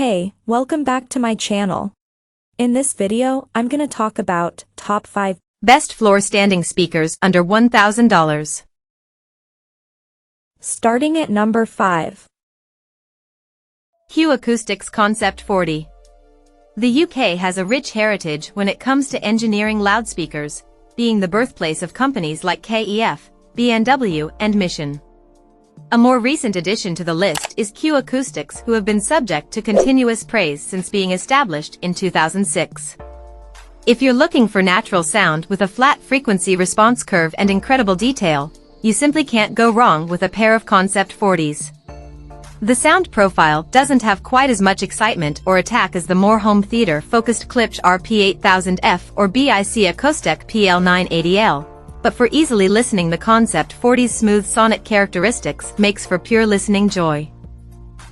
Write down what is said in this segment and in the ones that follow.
Hey, welcome back to my channel. In this video, I'm gonna talk about top 5 best floor standing speakers under $1,000. Starting at number 5. Acoustics Concept 40. The UK has a rich heritage when it comes to engineering loudspeakers, being the birthplace of companies like KEF, B&W, and Mission. A more recent addition to the list is Acoustics, who have been subject to continuous praise since being established in 2006. If you're looking for natural sound with a flat frequency response curve and incredible detail, you simply can't go wrong with a pair of Concept 40s. The sound profile doesn't have quite as much excitement or attack as the more home theater-focused Klipsch RP8000F or BIC Acoustics PL980L. But for easily listening, the Concept 40's smooth sonic characteristics makes for pure listening joy.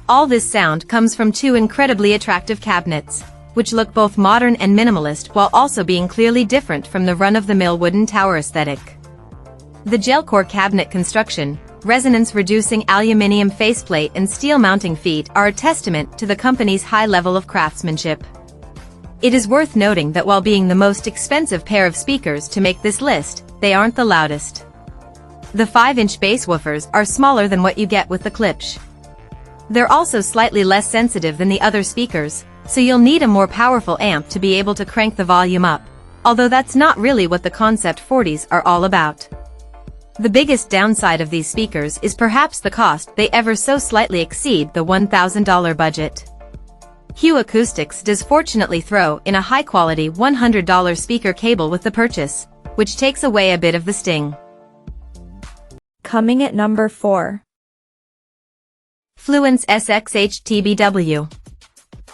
All this sound comes from two incredibly attractive cabinets, which look both modern and minimalist while also being clearly different from the run-of-the-mill wooden tower aesthetic. The gel-core cabinet construction, resonance-reducing aluminium faceplate and steel mounting feet are a testament to the company's high level of craftsmanship. It is worth noting that while being the most expensive pair of speakers to make this list, they aren't the loudest. The 5-inch bass woofers are smaller than what you get with the Klipsch. They're also slightly less sensitive than the other speakers, so you'll need a more powerful amp to be able to crank the volume up, although that's not really what the Concept 40s are all about. The biggest downside of these speakers is perhaps the cost. They ever so slightly exceed the $1,000 budget. Acoustics does fortunately throw in a high-quality $100 speaker cable with the purchase, which takes away a bit of the sting. Coming at number 4. Fluance SXHTBW.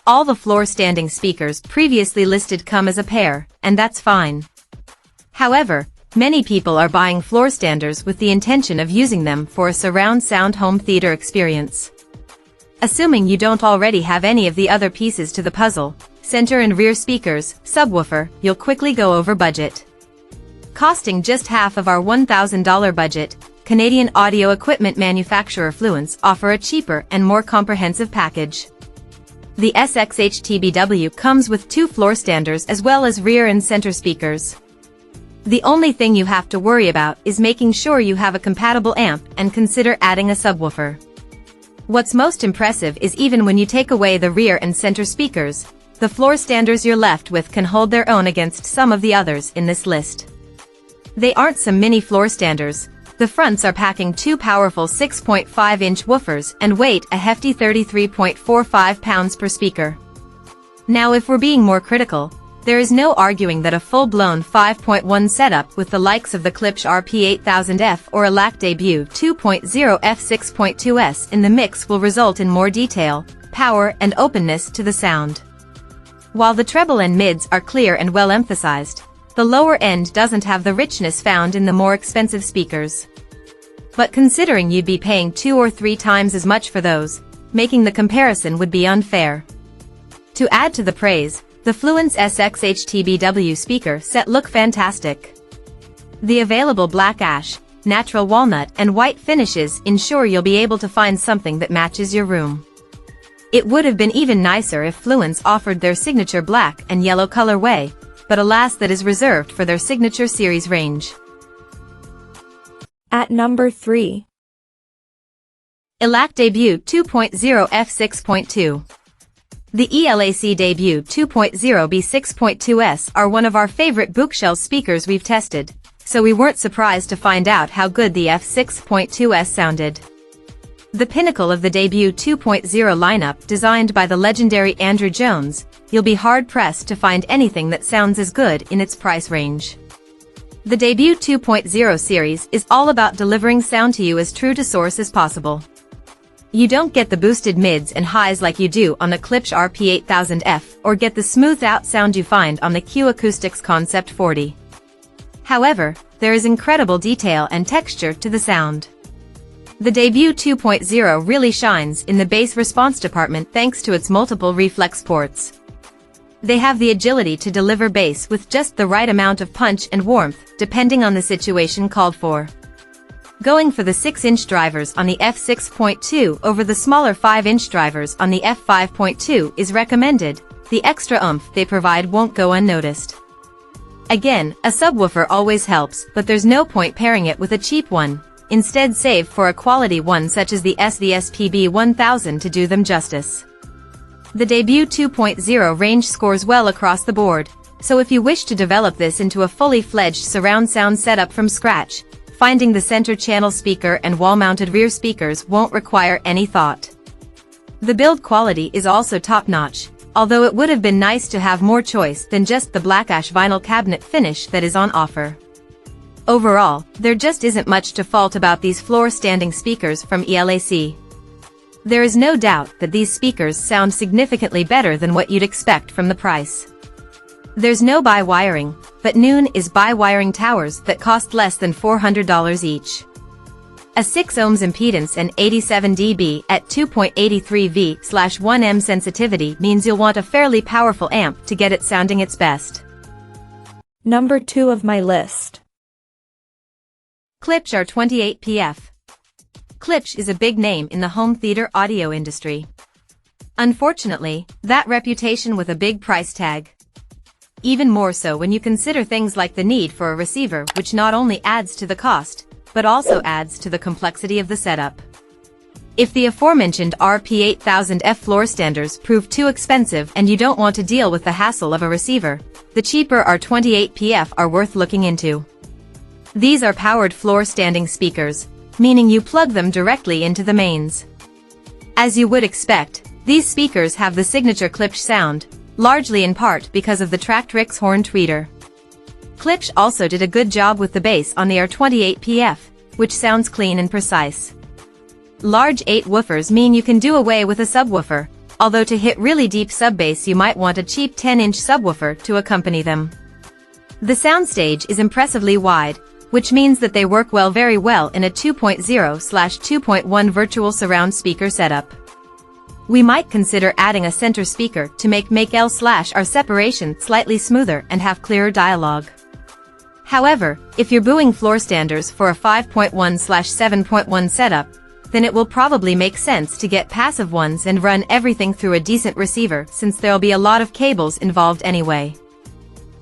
All the floor-standing speakers previously listed come as a pair, and that's fine. However, many people are buying floor standers with the intention of using them for a surround sound home theater experience. Assuming you don't already have any of the other pieces to the puzzle, center and rear speakers, subwoofer, you'll quickly go over budget. Costing just half of our $1,000 budget, Canadian audio equipment manufacturer Fluance offer a cheaper and more comprehensive package. The SXHTBW comes with 2 floor standers as well as rear and center speakers. The only thing you have to worry about is making sure you have a compatible amp and consider adding a subwoofer. What's most impressive is even when you take away the rear and center speakers, the floor standers you're left with can hold their own against some of the others in this list. They aren't some mini floor standers. The fronts are packing 2 powerful 6.5-inch woofers and weight a hefty 33.45 pounds per speaker. Now if we're being more critical, there is no arguing that a full-blown 5.1 setup with the likes of the Klipsch RP8000F or ELAC Debut 2.0 F6.2S in the mix will result in more detail, power, and openness to the sound. While the treble and mids are clear and well emphasized, the lower end doesn't have the richness found in the more expensive speakers. But considering you'd be paying 2 or 3 times as much for those, making the comparison would be unfair. To add to the praise, the Fluance SXHTBW speaker set look fantastic. The available black ash, natural walnut, and white finishes ensure you'll be able to find something that matches your room. It would have been even nicer if Fluance offered their signature black and yellow colorway, but alas, that is reserved for their signature series range. At number 3. ELAC Debut 2.0 F6.2. The ELAC Debut 2.0 B6.2S are one of our favorite bookshelf speakers we've tested, so we weren't surprised to find out how good the F6.2S sounded. The pinnacle of the Debut 2.0 lineup designed by the legendary Andrew Jones, you'll be hard-pressed to find anything that sounds as good in its price range. The Debut 2.0 series is all about delivering sound to you as true to source as possible. You don't get the boosted mids and highs like you do on the Klipsch RP8000F or get the smoothed-out sound you find on the Acoustics Concept 40. However, there is incredible detail and texture to the sound. The Debut 2.0 really shines in the bass response department thanks to its multiple reflex ports. They have the agility to deliver bass with just the right amount of punch and warmth, depending on the situation called for. Going for the 6-inch drivers on the f6.2 over the smaller 5-inch drivers on the f5.2 is recommended. The extra oomph they provide won't go unnoticed. Again, a subwoofer always helps, but there's no point pairing it with a cheap one. Instead, save for a quality one such as the SXHTBW 1000 to do them justice. The Debut 2.0 range scores well across the board, so if you wish to develop this into a fully fledged surround sound setup from scratch, finding the center channel speaker and wall-mounted rear speakers won't require any thought. The build quality is also top-notch, although it would have been nice to have more choice than just the black ash vinyl cabinet finish that is on offer. Overall, there just isn't much to fault about these floor-standing speakers from ELAC. There is no doubt that these speakers sound significantly better than what you'd expect from the price. There's no bi-wiring, but Noon is bi-wiring towers that cost less than $400 each. A 6 ohms impedance and 87 dB at 2.83 V/1M sensitivity means you'll want a fairly powerful amp to get it sounding its best. Number 2 of my list. Klipsch R28PF. Klipsch is a big name in the home theater audio industry. Unfortunately, that reputation with a big price tag. Even more so when you consider things like the need for a receiver, which not only adds to the cost, but also adds to the complexity of the setup. If the aforementioned RP8000F floor standers prove too expensive and you don't want to deal with the hassle of a receiver, the cheaper R28PF are worth looking into. These are powered floor standing speakers, meaning you plug them directly into the mains. As you would expect, these speakers have the signature Klipsch sound, largely in part because of the tracked Rix horn tweeter. Klipsch also did a good job with the bass on the R28PF, which sounds clean and precise. Large 8 woofers mean you can do away with a subwoofer, although to hit really deep sub-bass you might want a cheap 10-inch subwoofer to accompany them. The soundstage is impressively wide, which means that they work very well in a 2.0/2.1 virtual surround speaker setup. We might consider adding a center speaker to make L/R separation slightly smoother and have clearer dialogue. However, if you're booing floor standers for a 5.1/7.1 setup, then it will probably make sense to get passive ones and run everything through a decent receiver since there'll be a lot of cables involved anyway.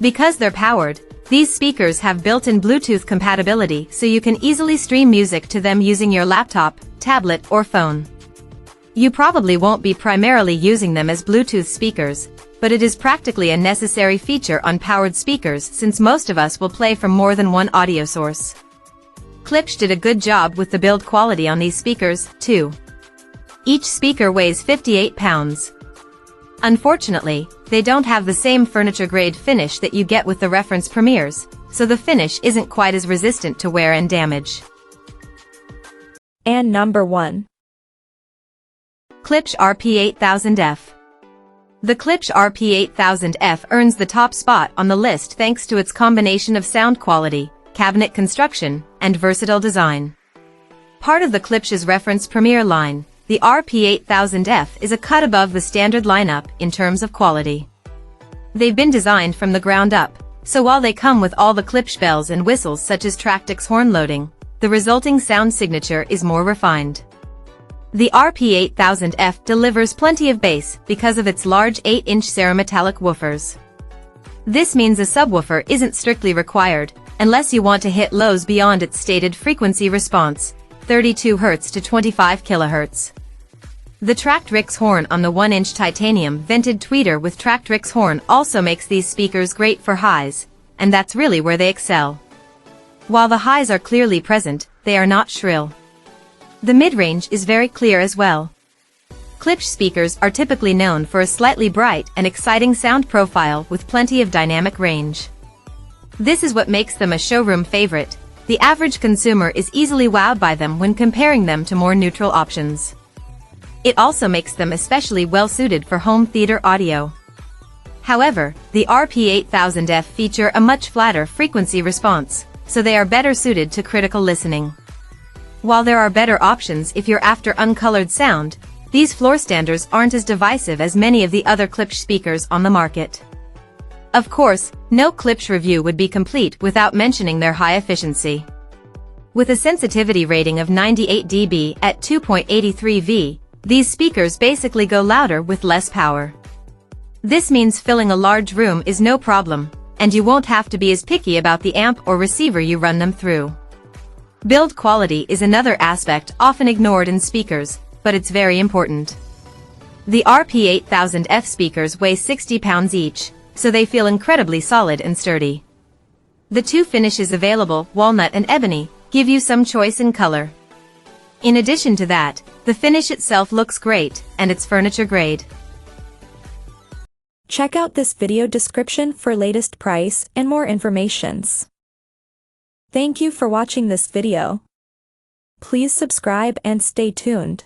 Because they're powered, these speakers have built-in Bluetooth compatibility so you can easily stream music to them using your laptop, tablet, or phone. You probably won't be primarily using them as Bluetooth speakers, but it is practically a necessary feature on powered speakers since most of us will play from more than one audio source. Klipsch did a good job with the build quality on these speakers, too. Each speaker weighs 58 pounds. Unfortunately, they don't have the same furniture-grade finish that you get with the reference Premiers, so the finish isn't quite as resistant to wear and damage. And number 1. Klipsch RP8000F. The Klipsch RP8000F earns the top spot on the list thanks to its combination of sound quality, cabinet construction, and versatile design. Part of the Klipsch's reference Premier line, the RP8000F is a cut above the standard lineup in terms of quality. They've been designed from the ground up, so while they come with all the Klipsch bells and whistles such as Tractix horn loading, the resulting sound signature is more refined. The RP8000F delivers plenty of bass because of its large 8-inch cerametallic woofers. This means a subwoofer isn't strictly required, unless you want to hit lows beyond its stated frequency response, 32 Hz to 25 kHz. The tracked Rix horn on the 1-inch titanium vented tweeter with tracked Rix horn also makes these speakers great for highs, and that's really where they excel. While the highs are clearly present, they are not shrill. The mid-range is very clear as well. Klipsch speakers are typically known for a slightly bright and exciting sound profile with plenty of dynamic range. This is what makes them a showroom favorite. The average consumer is easily wowed by them when comparing them to more neutral options. It also makes them especially well-suited for home theater audio. However, the RP8000F feature a much flatter frequency response, so they are better suited to critical listening. While there are better options if you're after uncolored sound, these floor standers aren't as divisive as many of the other Klipsch speakers on the market. Of course, no Klipsch review would be complete without mentioning their high efficiency. With a sensitivity rating of 98 dB at 2.83 V, these speakers basically go louder with less power. This means filling a large room is no problem, and you won't have to be as picky about the amp or receiver you run them through. Build quality is another aspect often ignored in speakers, but it's very important. The RP8000F speakers weigh 60 pounds each, so they feel incredibly solid and sturdy. The two finishes available, walnut and ebony, give you some choice in color. In addition to that, the finish itself looks great, and it's furniture grade. Check out this video description for latest price and more informations. Thank you for watching this video. Please subscribe and stay tuned.